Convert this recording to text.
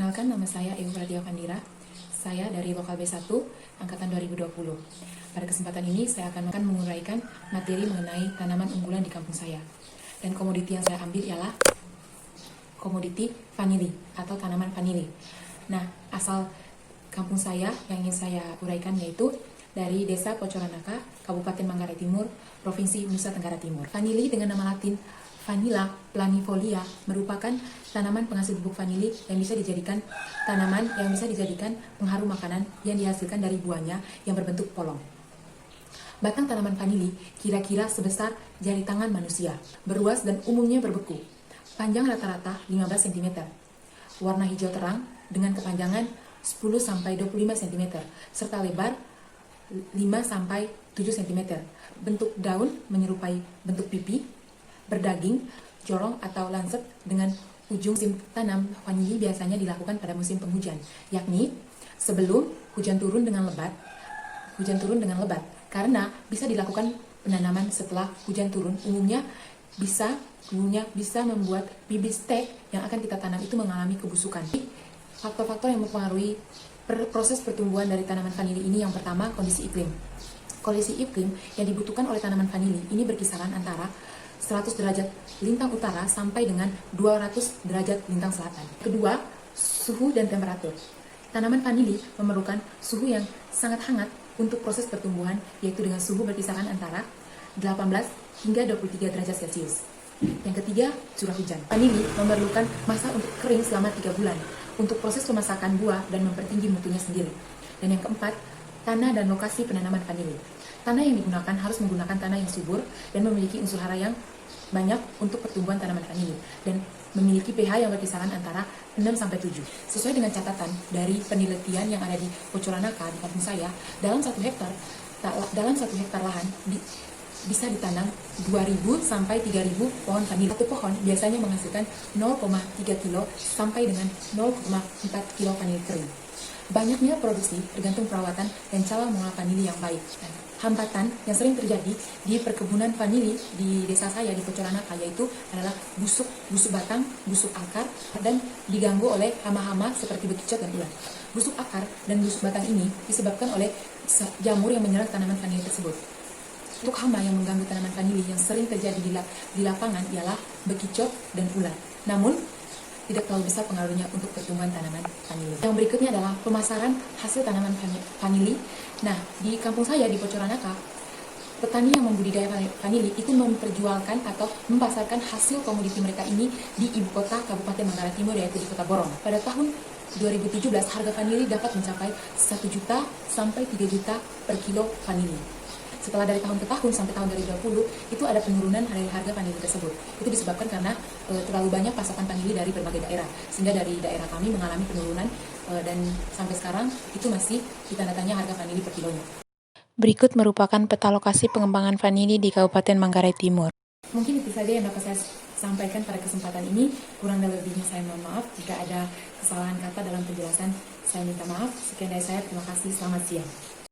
Perkenalkan, nama saya Eufradia Fandira. Saya dari Lokal B1, Angkatan 2020. Pada kesempatan ini, saya akan menguraikan materi mengenai tanaman unggulan di kampung saya. Dan komoditi yang saya ambil ialah komoditi vanili atau tanaman vanili. Nah, asal kampung saya yang ingin saya uraikan yaitu dari Desa Pocoranaka, Kabupaten Manggarai Timur, Provinsi Nusa Tenggara Timur. Vanili dengan nama latin Vanilla planifolia merupakan tanaman penghasil bubuk vanili yang bisa dijadikan pengharum makanan yang dihasilkan dari buahnya yang berbentuk polong. Batang tanaman vanili kira-kira sebesar jari tangan manusia, berluas dan umumnya berbeku. Panjang rata-rata 15 cm. Warna hijau terang dengan kepanjangan 10-25 cm serta lebar 5-7 cm. Bentuk daun menyerupai bentuk pipi, berdaging, jorong atau lancet dengan ujung. Musim tanam vanili biasanya dilakukan pada musim penghujan, yakni sebelum hujan turun dengan lebat, karena bisa dilakukan penanaman setelah hujan turun. Umumnya bisa membuat bibit stek yang akan kita tanam itu mengalami kebusukan. Faktor-faktor yang mempengaruhi proses pertumbuhan dari tanaman vanili ini, yang pertama, kondisi iklim. Kondisi iklim yang dibutuhkan oleh tanaman vanili ini berkisaran antara 100 derajat lintang utara sampai dengan 200 derajat lintang selatan. Kedua, suhu dan temperatur. Tanaman vanili memerlukan suhu yang sangat hangat untuk proses pertumbuhan, yaitu dengan suhu berkisaran antara 18 hingga 23 derajat Celcius. Yang ketiga, curah hujan. Vanili memerlukan masa untuk kering selama 3 bulan untuk proses pemasakan buah dan mempertinggi mutunya sendiri. Dan yang keempat, tanah dan lokasi penanaman vanili. Tanah yang digunakan harus menggunakan tanah yang subur dan memiliki unsur hara yang banyak untuk pertumbuhan tanaman vanili dan memiliki pH yang berkisaran antara 6-7. Sesuai dengan catatan dari penelitian yang ada di Pocoranaka di kampung saya, dalam 1 hektar lahan bisa ditanam 2.000 sampai 3.000 pohon vanili. Satu pohon biasanya menghasilkan 0,3 kilo sampai dengan 0,4 kilo vanili kering. Banyaknya produksi tergantung perawatan dan cara mengolah vanili yang baik. Hambatan yang sering terjadi di perkebunan vanili di desa saya di Pocoranaka yaitu adalah busuk batang, busuk akar, dan diganggu oleh hama-hama seperti bekicot dan ulat. Busuk akar dan busuk batang ini disebabkan oleh jamur yang menyerang tanaman vanili tersebut. Untuk hama yang mengganggu tanaman vanili yang sering terjadi di lapangan ialah bekicot dan ulat. Namun, tidak terlalu besar pengaruhnya untuk pertumbuhan tanaman vanili. Yang berikutnya adalah pemasaran hasil tanaman vanili. Nah, di kampung saya di Pocoranaka, petani yang membudidaya vanili itu memperjualkan atau memasarkan hasil komoditi mereka ini di ibu kota Kabupaten Manggarai Timur, yaitu di Kota Borong. Pada tahun 2017, harga vanili dapat mencapai 1 juta sampai 3 juta per kilo vanili. Setelah dari tahun ke tahun sampai tahun 2020 itu ada penurunan harga vanili tersebut. Itu disebabkan karena terlalu banyak pasokan vanili dari berbagai daerah, sehingga dari daerah kami mengalami penurunan dan sampai sekarang itu masih ditanda tanya harga vanili per kilonya. Berikut merupakan peta lokasi pengembangan vanili di Kabupaten Manggarai Timur. Mungkin itu saja yang dapat saya sampaikan pada kesempatan ini. Kurang dan lebihnya saya mohon maaf. Jika ada kesalahan kata dalam penjelasan, saya minta maaf. Sekian dari saya, terima kasih, selamat siang.